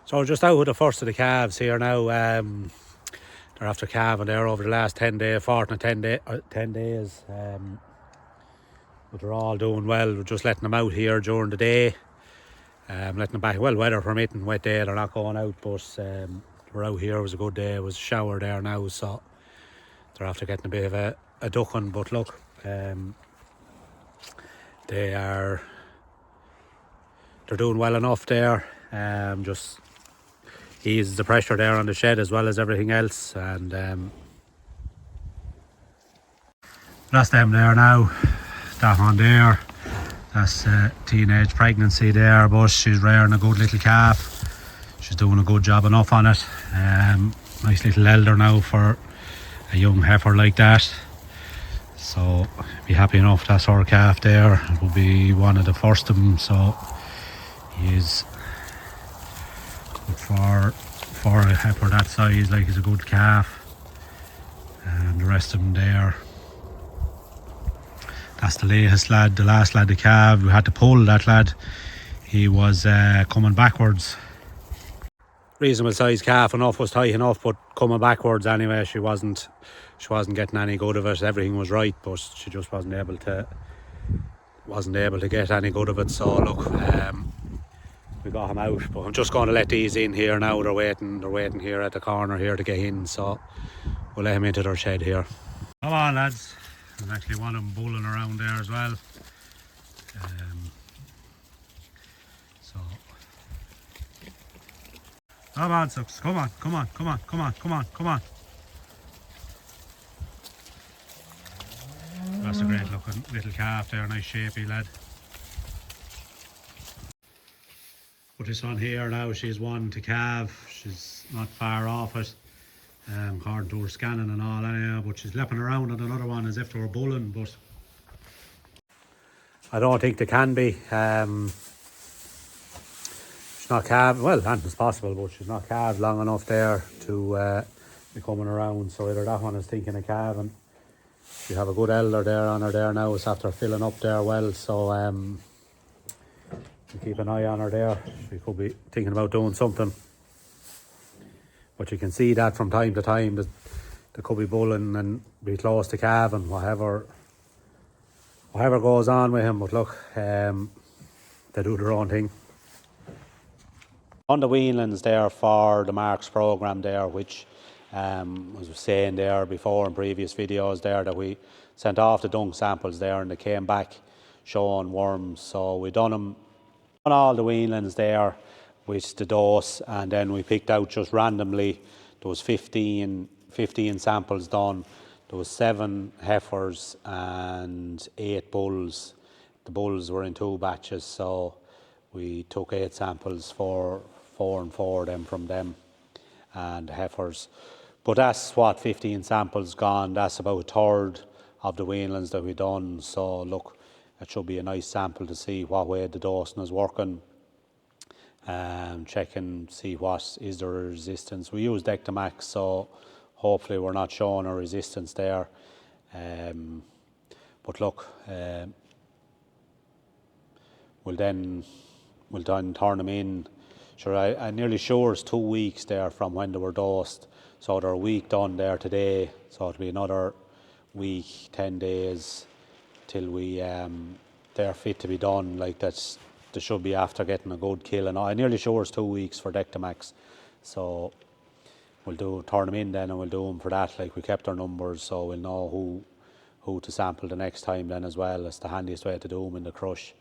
So we're just out with the first of the calves here now. They're after calving there over the last 10 days, 10 days. But they're all doing well. We're just letting them out here during the day. Letting them back, well, weather permitting, wet day, they're not going out, but we're out here. It was a good day. It was a shower there now, so they're after getting a bit of a ducking. But look, they're doing well enough there. Just eases the pressure there on the shed as well as everything else. And that's them there now. That one there, that's teenage pregnancy there, but she's rearing a good little calf. She's doing a good job enough on it. Nice little elder now for a young heifer like that. So be happy enough. That's our calf there. It will be one of the first of them. So he is good for a heifer that size. Like, he's a good calf. And the rest of them there. That's the latest lad, the last lad, the calf. We had to pull that lad. He was coming backwards. Reasonable size calf enough, was tight enough, but coming backwards anyway. She wasn't getting any good of it. Everything was right, but she just wasn't able to get any good of it. So look, we got him out, but I'm just going to let these in here now. They're waiting here at the corner here to get in, so we'll let him into their shed here. Come on, lads. There's actually one of them bulling around there as well. So come on, Sucks. Come on. That's a great looking little calf there, nice shapey lad. But this one here now, she's one to calve. She's not far off it. According to her scanning and all anyhow, but she's leaping around on another one as if they were bulling, but I don't think they can be. She's not calved, well, anything's possible, but she's not calved long enough there to be coming around. So either that one is thinking of calving. We have a good elder there on her there now. It's after filling up there well, so we'll keep an eye on her there. She could be thinking about doing something. But you can see that from time to time that they could be bulling and be close to calving, whatever goes on with him. But look, they do their own thing. On the weanlings there for the Marks programme there, which as I was saying there before in previous videos there, that we sent off the dung samples there and they came back showing worms. So we done them on all the weanlings there with the dose, and then we picked out just randomly. There was 15 samples done. There was 7 heifers and 8 bulls. The bulls were in 2 batches, so we took 8 samples, 4 and 4 them from them, and heifers. But that's what, 15 samples gone. That's about a third of the weanlings that we done. So look, it should be a nice sample to see what way the dosing is working. Check and see what is the resistance. We use Dectomax, so hopefully we're not showing a resistance there. But look, we'll then turn them in. Sure, I'm nearly sure it's 2 weeks there from when they were dosed. So they're a week done there today. So it'll be another week, 10 days till we they're fit to be done. Like, that's, they should be after getting a good kill. And I'm nearly sure it's 2 weeks for Dectomax. So we'll turn them in then, and we'll do them for that. Like, we kept our numbers, so we'll know who to sample the next time then as well. It's the handiest way to do them in the crush.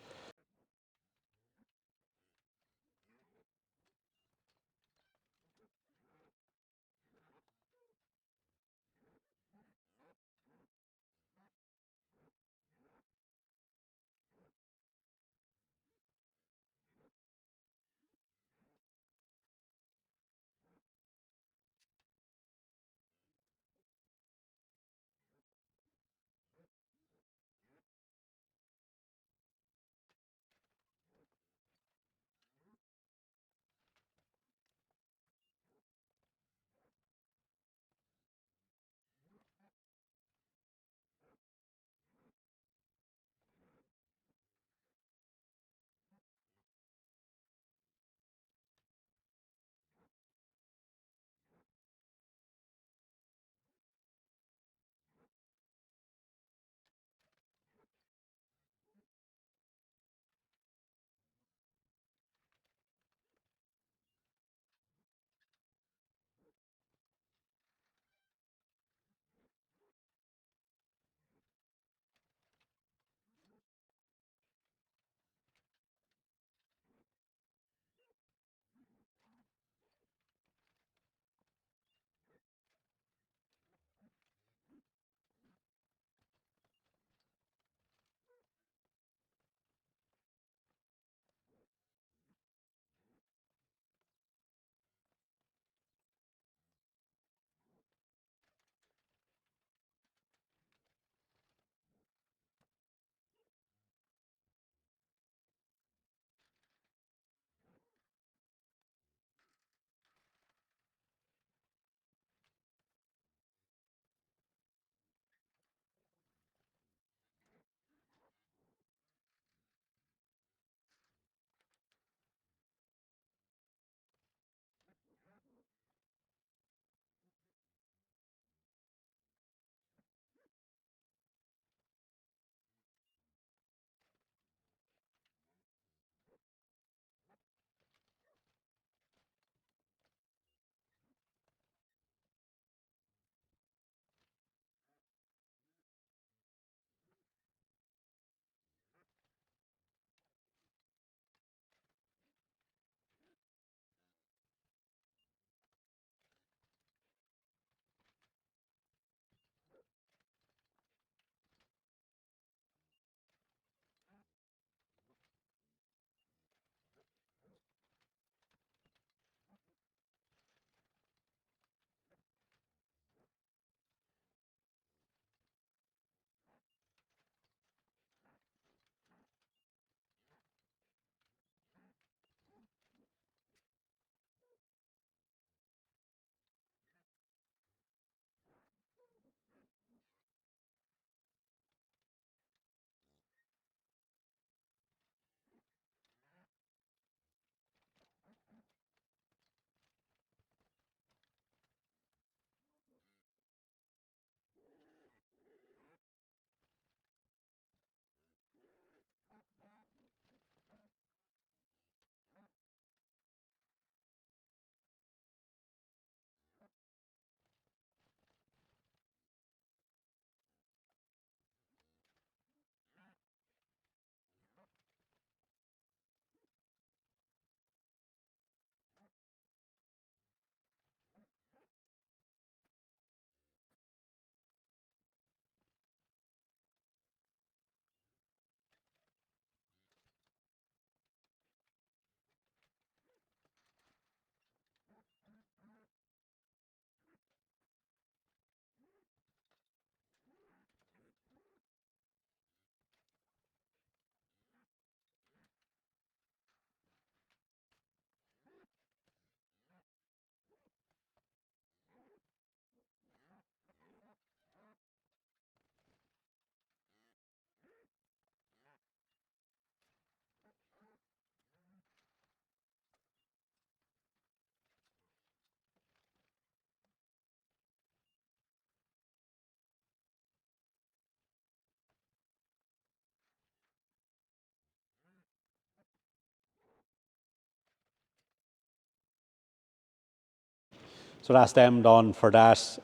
So that's them done for that.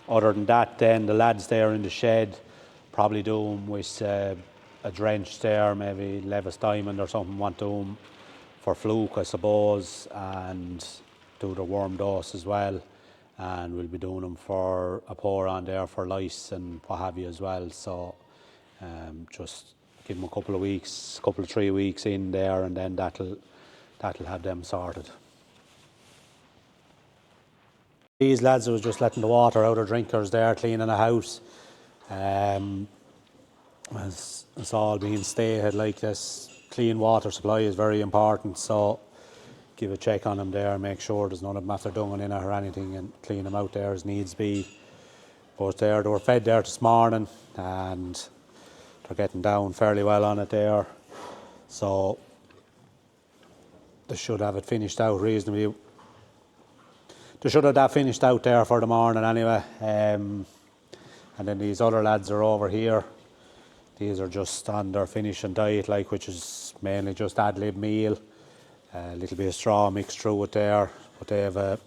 Other than that, then the lads there in the shed probably do them with a drench there, maybe Levis Diamond or something, want to do them for fluke, I suppose, and do the worm dose as well. And we'll be doing them for a pour on there for lice and what have you as well. So just give them a couple of 3 weeks in there, and then that'll have them sorted. These lads was just letting the water out of drinkers there, cleaning the house. It's all being stated like this. Clean water supply is very important, so give a check on them there, make sure there's none of them after dunging in it or anything, and clean them out there as needs be. But they were fed there this morning, and they're getting down fairly well on it there. So they should have it finished out reasonably. They should have that finished out there for the morning anyway. And then these other lads are over here. These are just on their finishing diet, like, which is mainly just ad lib meal, a little bit of straw mixed through it there. But they have a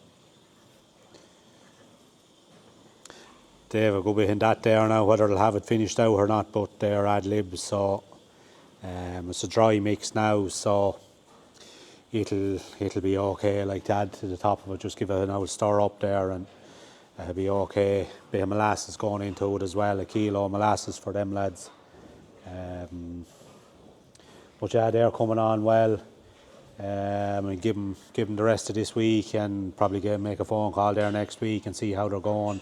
good bit in that there now, whether they'll have it finished out or not, but they're ad lib, so it's a dry mix now, so it'll be okay. Like, to add to the top of it, just give it an old stir up there and it'll be okay. Bit of molasses going into it as well, a kilo of molasses for them lads. But yeah, they're coming on well. And give them the rest of this week, and probably make a phone call there next week and see how they're going.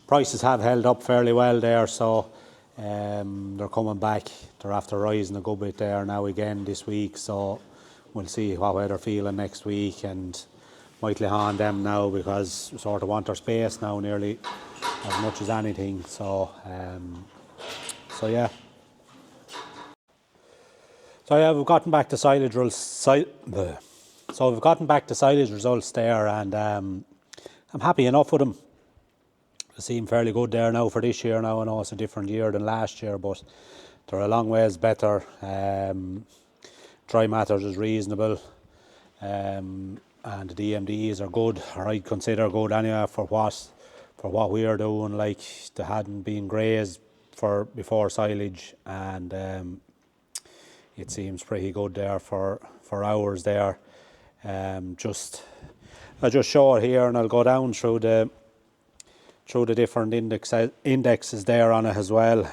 Prices have held up fairly well there, so they're coming back. They're after rising a good bit there now again this week, so we'll see what way they're feeling next week, and might lay on them now because we sort of want our space now nearly as much as anything. So yeah. So yeah, we've gotten back to silage results there, and I'm happy enough with them. They seem fairly good there now for this year. Now I know it's a different year than last year, but they're a long ways better. Dry matters is reasonable, and the DMDs are good, or I'd consider good anyway for what we are doing. Like, they hadn't been grazed before silage, and it seems pretty good there for hours there. I'll just show it here, and I'll go down through the different indexes there on it as well.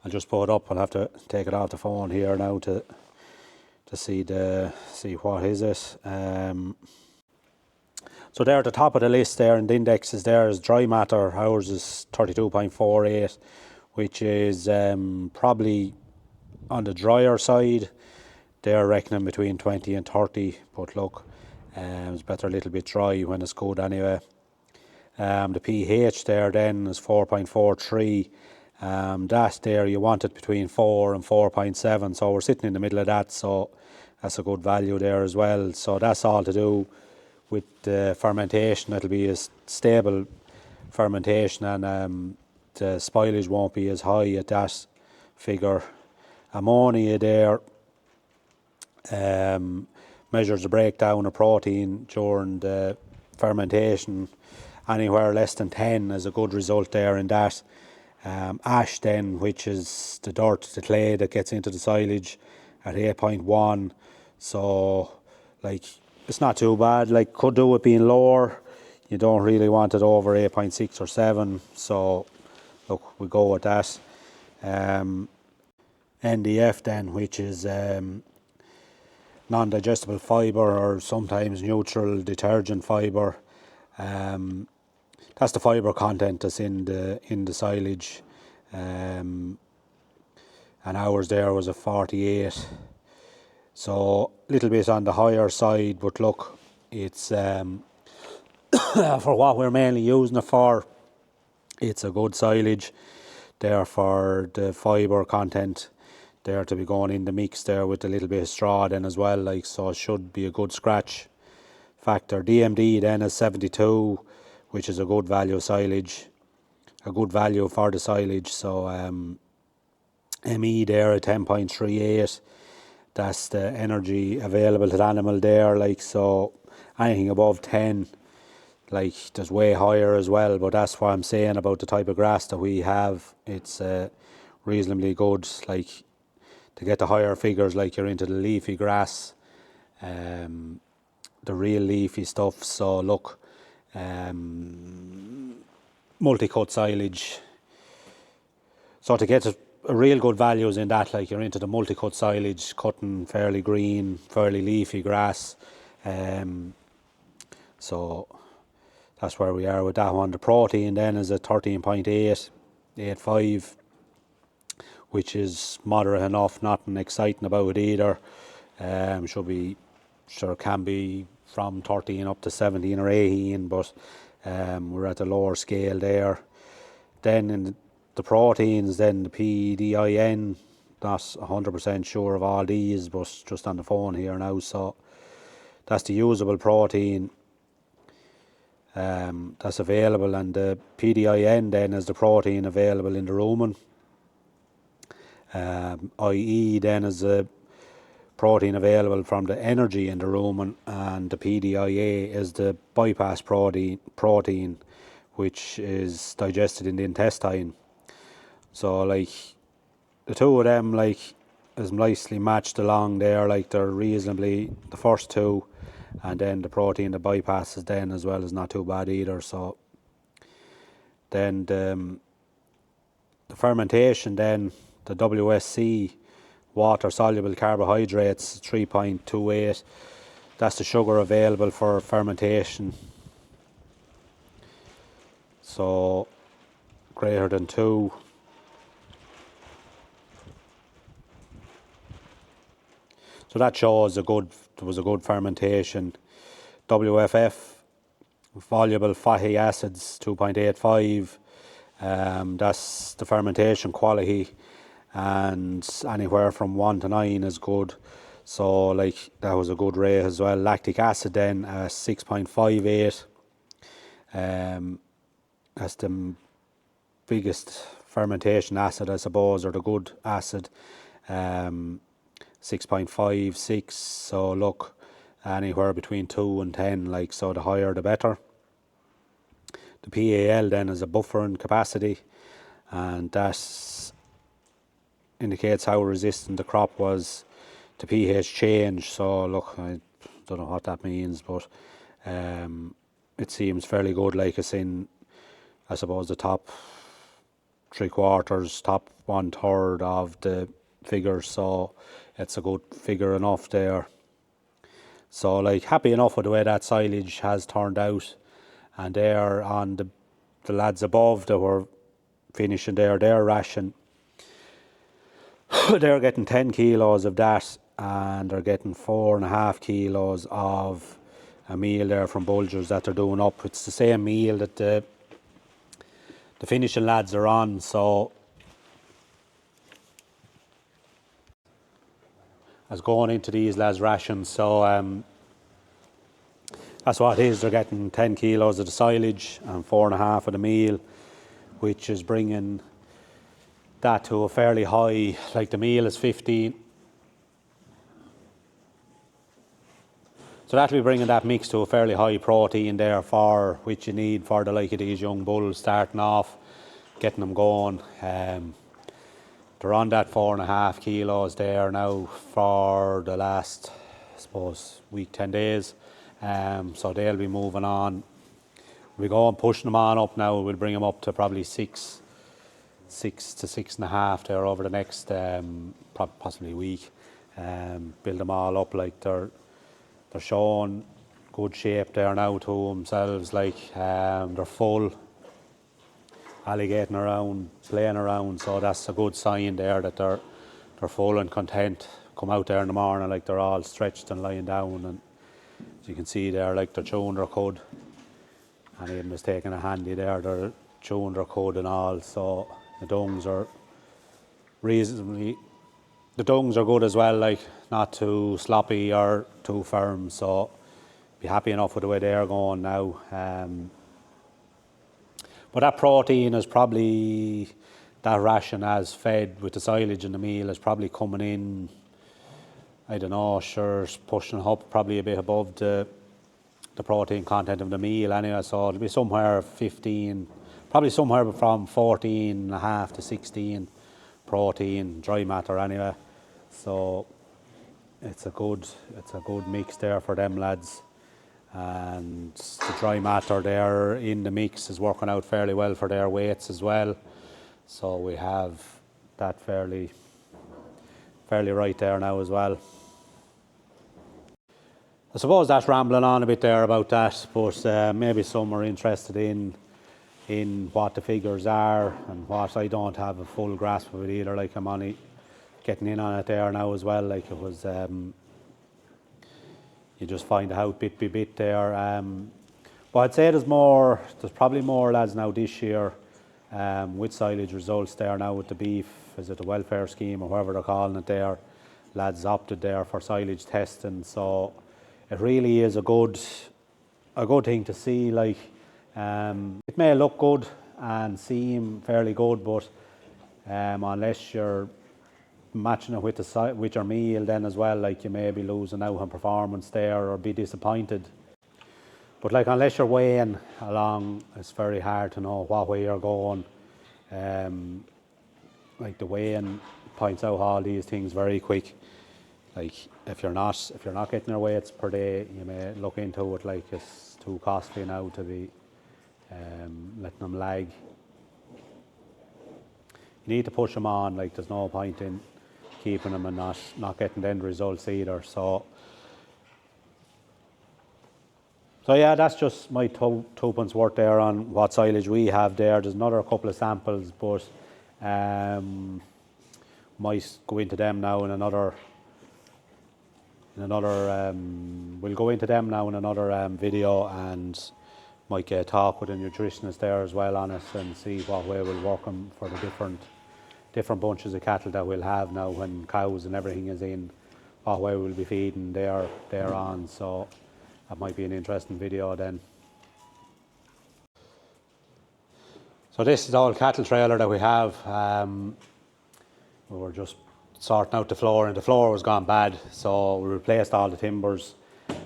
I'll just put it up. I'll have to take it off the phone here now to see what is it. So there at the top of the list there, and the indexes there is dry matter. Ours is 32.48, which is probably on the drier side. They're reckoning between 20 and 30, but look, it's better a little bit dry when it's good anyway. The pH there then is 4.43. That there, you want it between 4 and 4.7, so we're sitting in the middle of that, so that's a good value there as well. So that's all to do with the fermentation. It'll be a stable fermentation, and the spoilage won't be as high at that figure. Ammonia there measures the breakdown of protein during the fermentation. Anywhere less than 10 is a good result there in that. Ash then, which is the dirt, the clay that gets into the silage, at 8.1. So, like, it's not too bad. Like, could do it being lower. You don't really want it over 8.6 or 7. So, look, we go with that. NDF then, which is non-digestible fibre, or sometimes neutral detergent fibre. That's the fibre content that's in the silage. And ours there was a 48. So a little bit on the higher side, but look, it's for what we're mainly using it for, it's a good silage there for the fibre content there to be going in the mix there with a little bit of straw then as well, like, so it should be a good scratch factor. DMD then is 72, which is a good value silage, a good value for the silage. So ME there at 10.38, that's the energy available to the animal there. Like, so anything above 10, like there's way higher as well, but that's what I'm saying about the type of grass that we have. It's reasonably good, like to get the higher figures, like you're into the leafy grass, the real leafy stuff. So look, multi-cut silage. So to get a real good values in that, like you're into the multi-cut silage, cutting fairly green, fairly leafy grass. So that's where we are with that one. The protein then is a 13.885, which is moderate enough, nothing exciting about it either. Can be from 13 up to 17 or 18, but we're at the lower scale there. Then in the proteins, then the PDIN, not 100% sure of all these, but just on the phone here now. So that's the usable protein that's available, and the PDIN then is the protein available in the rumen. IE then is the protein available from the energy in the rumen, and the PDIA is the bypass protein which is digested in the intestine. So like the two of them like is nicely matched along there, like they're reasonably the first two, and then the protein that bypasses then as well is not too bad either. So then the fermentation then, the WSC, water soluble carbohydrates, 3.28, that's the sugar available for fermentation. So greater than 2. So that shows there was a good fermentation. WFF, voluble fatty acids, 2.85. That's the fermentation quality, and anywhere from 1 to 9 is good. So like that was a good rate as well. Lactic acid then 6.58. That's the biggest fermentation acid, I suppose, or the good acid. 6.56. So look, anywhere between 2 and 10, like, so the higher the better. The PAL then is a buffering capacity, and that indicates how resistant the crop was to pH change. So look, I don't know what that means, but it seems fairly good. Like it's in, I suppose, the top 3/4, top 1/3 of the figures, so it's a good figure enough there. So like happy enough with the way that silage has turned out, and there on the lads above that were finishing their ration, they're getting 10 kilos of that, and they're getting 4.5 kilos of a meal there from Bulgers that they're doing up. It's the same meal that the finishing lads are on. So as going into these lads' rations, so that's what it is. They're getting 10 kilos of the silage and 4.5 of the meal, which is bringing that to a fairly high, like the meal is 15. So that'll be bringing that mix to a fairly high protein there, for which you need for the like of these young bulls starting off, getting them going. They're on that 4.5 kilos there now for the last, I suppose, week, 10 days. So they'll be moving on. We go and pushing them on up now. We'll bring them up to probably 6 to 6.5 there over the next possibly week. Build them all up, like they're showing good shape there now to themselves. Like they're full, alligating around, playing around. So that's a good sign there that they're full and content. Come out there in the morning, like they're all stretched and lying down, and as you can see there, like they're chewing their cud. Any of them is taking a handy there, they're chewing their cud and all. So the dungs are reasonably, the dungs are good as well, like not too sloppy or too firm. So be happy enough with the way they're going now. But that protein is probably, that ration as fed with the silage and the meal is probably coming in, I don't know, sure, pushing up probably a bit above the protein content of the meal anyway, so it'll be somewhere 15, probably somewhere from 14.5 to 16 protein, dry matter anyway. So it's a good mix there for them lads. And the dry matter there in the mix is working out fairly well for their weights as well. So we have that fairly right there now as well. I suppose that's rambling on a bit there about that, but maybe some are interested in what the figures are and what. I don't have a full grasp of it either, like I'm only getting in on it there now as well, like it was, you just find out bit by bit there. But I'd say there's probably more lads now this year with silage results there now with the beef, is it the welfare scheme or whatever they're calling it there, lads opted there for silage testing, so it really is a good thing to see. Like it may look good and seem fairly good, but unless you're matching it with your meal then as well, like you may be losing out on performance there or be disappointed. But like unless you're weighing along, it's very hard to know what way you're going. Like the weighing points out all these things very quick. Like if you're not getting your weights per day, you may look into it like it's too costly now to be letting them lag. You need to push them on, like there's no point in keeping them and not getting the end results either. So yeah, that's just my twopence worth there on what silage we have there. There's another couple of samples, but might go into them now in another we'll go into them now in another video, and might get a talk with a nutritionist there as well on it and see what way we'll work them for the different bunches of cattle that we'll have now when cows and everything is in, what way we'll be feeding there on. So that might be an interesting video then. So this is the old cattle trailer that we have. We were just sorting out the floor, and the floor was gone bad, so we replaced all the timbers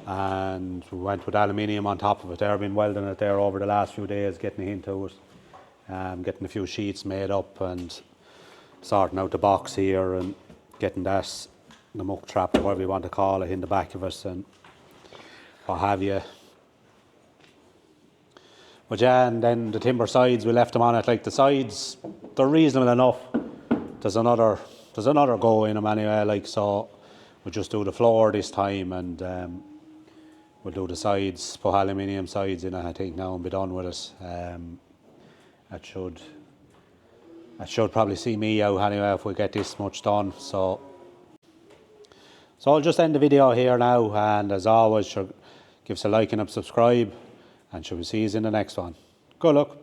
and we went with aluminium on top of it. They've been welding it there over the last few days, getting into it, getting a few sheets made up and sorting out the box here and getting that, the muck trap or whatever you want to call it, in the back of it and what have you. But yeah, and then the timber sides, we left them on it. Like the sides, they're reasonable enough. There's another go in them anyway, like, so we'll just do the floor this time, and we'll do the sides, put aluminium sides in it, I think, now, and be done with it. That should probably see me out anyway if we get this much done. So I'll just end the video here now, and as always, sure, give us a like and a subscribe, and shall we see you in the next one. Good luck.